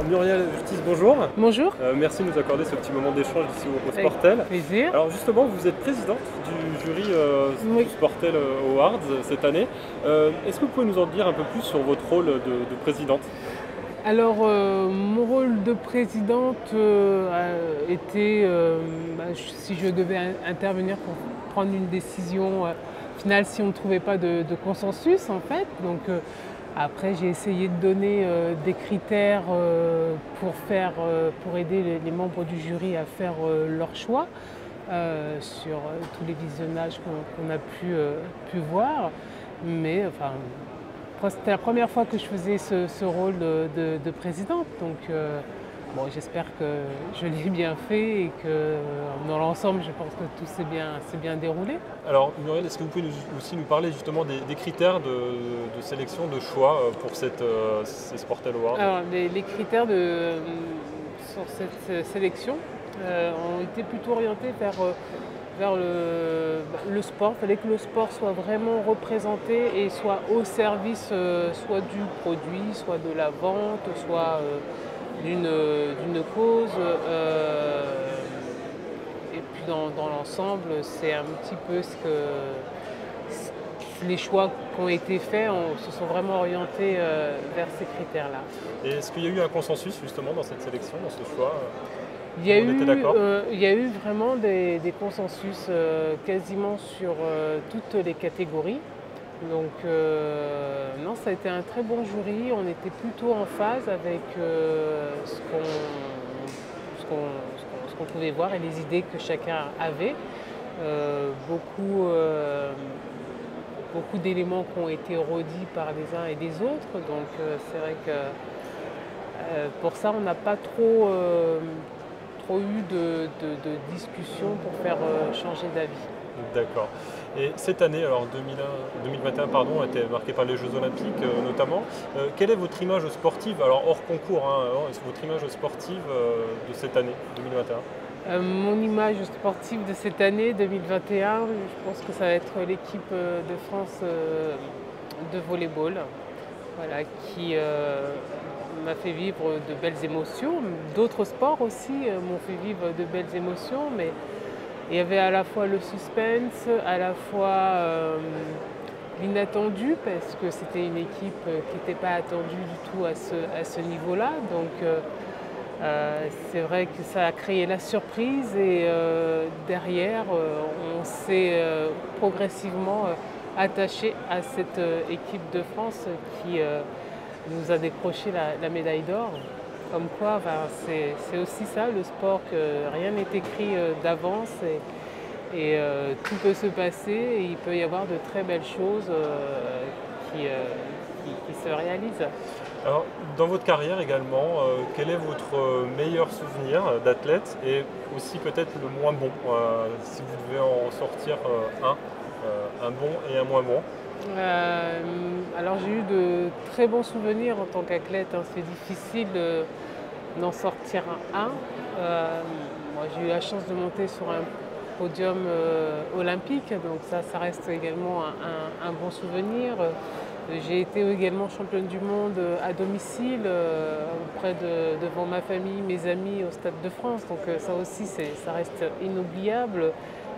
Muriel Urtis, bonjour. Bonjour. Merci de nous accorder ce petit moment d'échange ici au Sportel. Avec plaisir. Alors justement, vous êtes présidente du jury Oui. du Sportel Awards cette année. Est-ce que vous pouvez nous en dire un peu plus sur votre rôle de présidente? Alors, mon rôle de présidente était, si je devais intervenir pour prendre une décision finale, si on ne trouvait pas de consensus, en fait. Donc, après, j'ai essayé de donner des critères pour aider les membres du jury à faire leur choix sur tous les visionnages qu'on a pu voir. Mais, enfin, c'était la première fois que je faisais ce rôle de présidente, donc bon, j'espère que je l'ai bien fait et que dans l'ensemble, je pense que tout s'est bien déroulé. Alors Muriel, est-ce que vous pouvez aussi nous parler justement des critères de sélection, de choix pour ces Sportel Awards? Alors, les critères sur cette sélection ont été plutôt orientés vers le sport. Il fallait que le sport soit vraiment représenté et soit au service soit du produit, soit de la vente, soit d'une cause. Et puis dans l'ensemble, c'est un petit peu les choix qui ont été faits se sont vraiment orientés vers ces critères-là. Et est-ce qu'il y a eu un consensus justement dans cette sélection, dans ce choix? Il y a On était d'accord? il y a eu vraiment des consensus quasiment sur toutes les catégories. Donc non, ça a été un très bon jury. On était plutôt en phase avec ce qu'on pouvait voir et les idées que chacun avait. Beaucoup d'éléments qui ont été redits par les uns et les autres. Donc c'est vrai que pour ça, on n'a pas trop eu de discussion pour faire changer d'avis. D'accord. Et cette année, alors 2021, pardon, a été marquée par les Jeux Olympiques notamment. Quelle est votre image sportive, alors hors concours, votre image sportive de cette année 2021? Mon image sportive de cette année 2021, je pense que ça va être l'équipe de France de volleyball, voilà, qui m'a fait vivre de belles émotions. D'autres sports aussi m'ont fait vivre de belles émotions, mais il y avait à la fois le suspense, à la fois l'inattendu, parce que c'était une équipe qui n'était pas attendue du tout à ce niveau-là. Donc c'est vrai que ça a créé la surprise et derrière, on s'est progressivement attaché à cette équipe de France qui nous a décroché la médaille d'or. Comme quoi, c'est aussi ça, le sport, que rien n'est écrit d'avance et tout peut se passer et il peut y avoir de très belles choses qui se réalisent. Alors, dans votre carrière également, quel est votre meilleur souvenir d'athlète et aussi peut-être le moins bon, si vous devez en sortir un bon et un moins bon? Alors j'ai eu de très bons souvenirs en tant qu'athlète, hein. C'est difficile d'en sortir un. Moi, j'ai eu la chance de monter sur un podium olympique, donc ça reste également un bon souvenir. J'ai été également championne du monde à domicile, devant ma famille, mes amis au Stade de France, donc ça aussi ça reste inoubliable.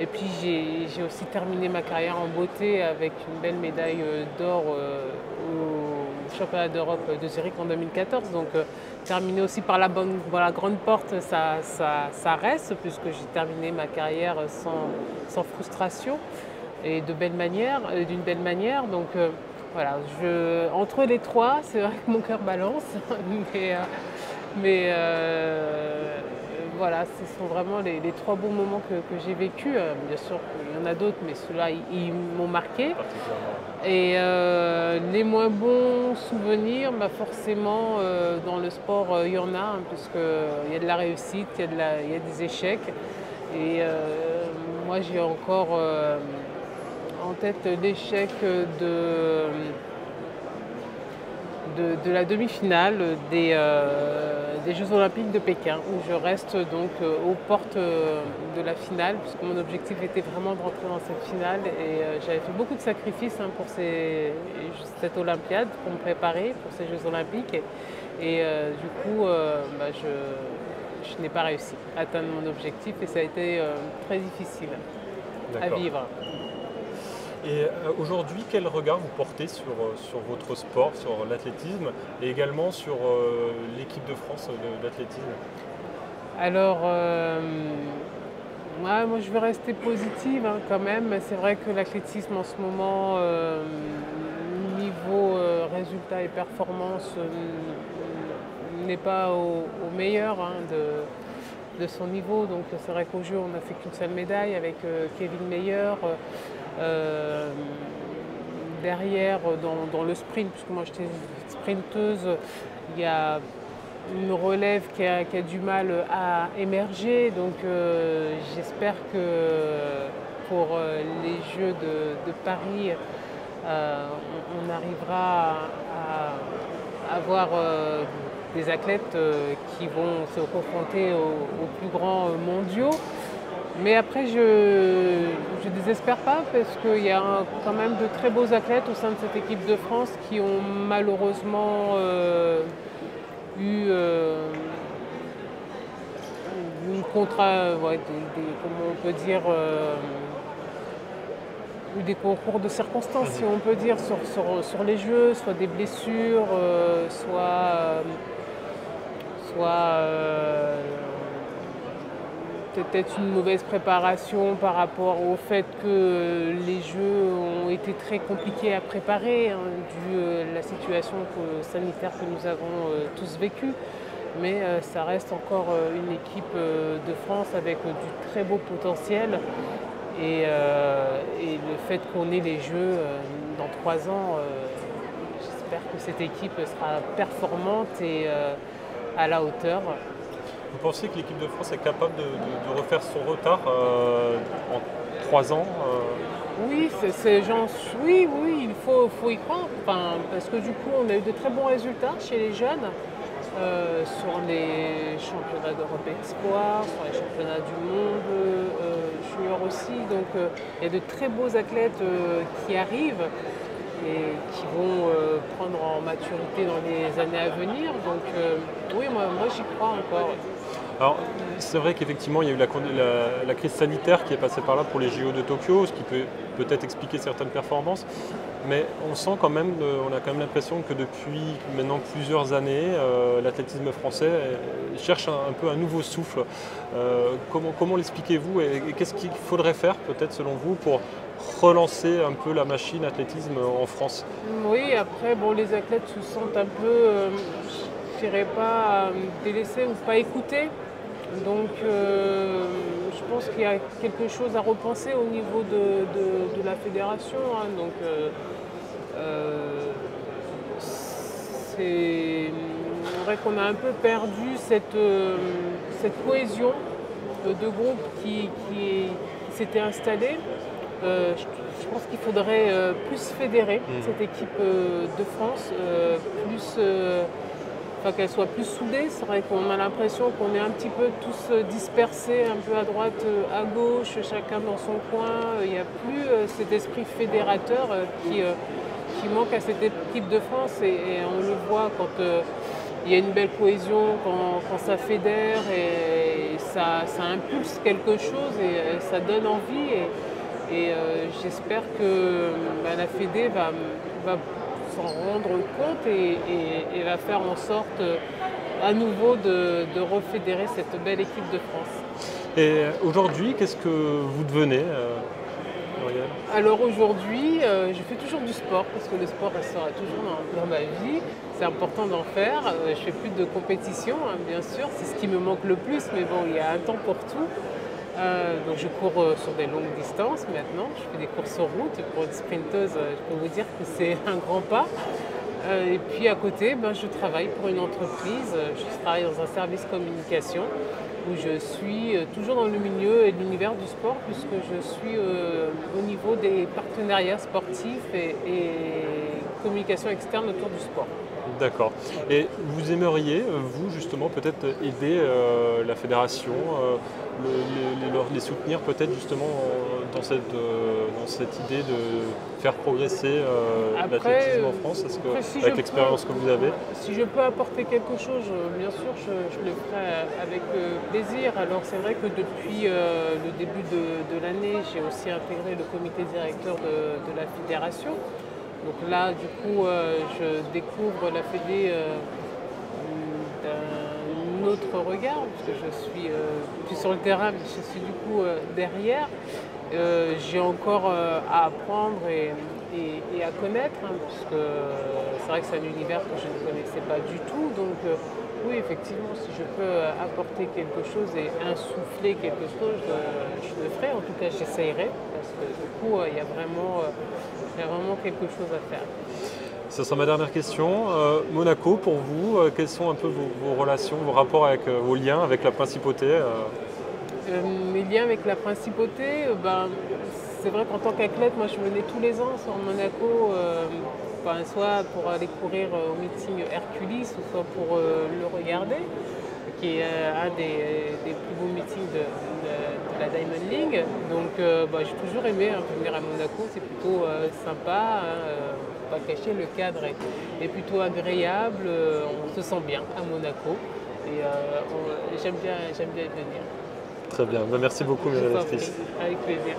Et puis j'ai aussi terminé ma carrière en beauté avec une belle médaille d'or au championnat d'Europe de Zurich en 2014. Donc terminer aussi par la grande porte, ça reste, puisque j'ai terminé ma carrière sans frustration et d'une belle manière. Donc voilà, entre les trois, c'est vrai que mon cœur balance, mais voilà, ce sont vraiment les trois bons moments que j'ai vécus. Bien sûr, il y en a d'autres, mais ceux-là, ils m'ont marqué. Et les moins bons souvenirs, forcément, dans le sport, il y en a, hein, puisqu'il y a de la réussite, il y a des échecs. Et moi, j'ai encore en tête l'échec de la demi-finale des Jeux Olympiques de Pékin, où je reste donc aux portes de la finale, puisque mon objectif était vraiment de rentrer dans cette finale. Et j'avais fait beaucoup de sacrifices pour cette Olympiade, pour me préparer pour ces Jeux Olympiques. Et du coup, je n'ai pas réussi à atteindre mon objectif et ça a été très difficile à vivre. Et aujourd'hui, quel regard vous portez sur votre sport, sur l'athlétisme et également sur l'équipe de France d'athlétisme? Alors, moi je vais rester positive quand même. C'est vrai que l'athlétisme en ce moment, niveau résultats et performances, n'est pas au meilleur de son niveau. Donc c'est vrai qu'au jeu, on n'a fait qu'une seule médaille avec Kevin Meyer. Derrière, dans le sprint, puisque moi j'étais sprinteuse, il y a une relève qui a du mal à émerger. Donc j'espère que pour les Jeux de Paris, on arrivera à avoir des athlètes qui vont se confronter aux plus grands mondiaux. Mais après, je ne désespère pas parce qu'il y a quand même de très beaux athlètes au sein de cette équipe de France qui ont malheureusement eu comment on peut dire, eu des concours de circonstances, si on peut dire, sur les Jeux, soit des blessures, soit peut-être une mauvaise préparation par rapport au fait que les Jeux ont été très compliqués à préparer, dû à la situation sanitaire que nous avons tous vécue. Mais ça reste encore une équipe de France avec du très beau potentiel. Et le fait qu'on ait les Jeux dans 3 ans, j'espère que cette équipe sera performante et à la hauteur. Vous pensez que l'équipe de France est capable de refaire son retard en 3 ans Oui, oui, il faut y croire. Parce que du coup, on a eu de très bons résultats chez les jeunes sur les championnats d'Europe Espoir, sur les championnats du monde junior aussi. Donc, il y a de très beaux athlètes qui arrivent et qui vont prendre en maturité dans les années à venir. Donc, oui, moi j'y crois encore. Alors, c'est vrai qu'effectivement, il y a eu la crise sanitaire qui est passée par là pour les JO de Tokyo, ce qui peut peut-être expliquer certaines performances. Mais on sent quand même, on a quand même l'impression que depuis maintenant plusieurs années, l'athlétisme français cherche un peu un nouveau souffle. Comment l'expliquez-vous et qu'est-ce qu'il faudrait faire peut-être selon vous pour relancer un peu la machine athlétisme en France? Oui, après, les athlètes se sentent un peu, je dirais pas délaissés ou pas écoutés. Donc je pense qu'il y a quelque chose à repenser au niveau de la fédération. Donc c'est vrai qu'on a un peu perdu cette cohésion de groupe qui s'était installée. Je pense qu'il faudrait plus fédérer cette équipe de France, qu'elle soit plus soudée. C'est vrai qu'on a l'impression qu'on est un petit peu tous dispersés, un peu à droite, à gauche, chacun dans son coin. Il n'y a plus cet esprit fédérateur qui manque à cette équipe de France et on le voit quand il y a une belle cohésion, quand ça fédère et ça impulse quelque chose et ça donne envie. Et j'espère que la Fédé va s'en rendre compte et va faire en sorte à nouveau de refédérer cette belle équipe de France. Et aujourd'hui, qu'est-ce que vous devenez, Muriel? Alors aujourd'hui, je fais toujours du sport parce que le sport restera toujours dans ma vie. C'est important d'en faire. Je fais plus de compétition, bien sûr, c'est ce qui me manque le plus, mais bon, il y a un temps pour tout. Donc je cours sur des longues distances maintenant, je fais des courses sur route. Pour une sprinteuse, je peux vous dire que c'est un grand pas. Et puis à côté, je travaille pour une entreprise, je travaille dans un service communication où je suis toujours dans le milieu et l'univers du sport puisque je suis au niveau des partenariats sportifs et communication externe autour du sport. D'accord. Et vous aimeriez, vous justement, peut-être aider la fédération, les soutenir peut-être justement dans cette idée de faire progresser l'athlétisme en France, avec l'expérience que vous avez? Si je peux apporter quelque chose, bien sûr, je le ferai avec plaisir. Alors c'est vrai que depuis le début de l'année, j'ai aussi intégré le comité directeur de la fédération. Donc là, du coup, je découvre la Fédé d'un autre regard, parce que je suis plus sur le terrain, mais je suis du coup derrière. J'ai encore à apprendre et à connaître, hein, puisque c'est vrai que c'est un univers que je ne connaissais pas du tout. Donc oui, effectivement, si je peux apporter quelque chose et insuffler quelque chose, je le ferai. En tout cas, j'essayerai, parce que du coup, il y a vraiment quelque chose à faire. Ce sera ma dernière question. Monaco, pour vous, quelles sont un peu vos relations, vos rapports avec vos liens avec la principauté? Mes liens avec la principauté, c'est vrai qu'en tant qu'athlète, moi je venais tous les ans sur Monaco, soit pour aller courir au meeting Hercules, ou soit pour le regarder, qui est un des plus beaux meetings de la Diamond League. Donc j'ai toujours aimé venir à Monaco, c'est plutôt sympa, hein, pas cacher, le cadre est plutôt agréable, on se sent bien à Monaco et j'aime bien y venir. Très bien, merci beaucoup, Madame la Directrice. Avec plaisir.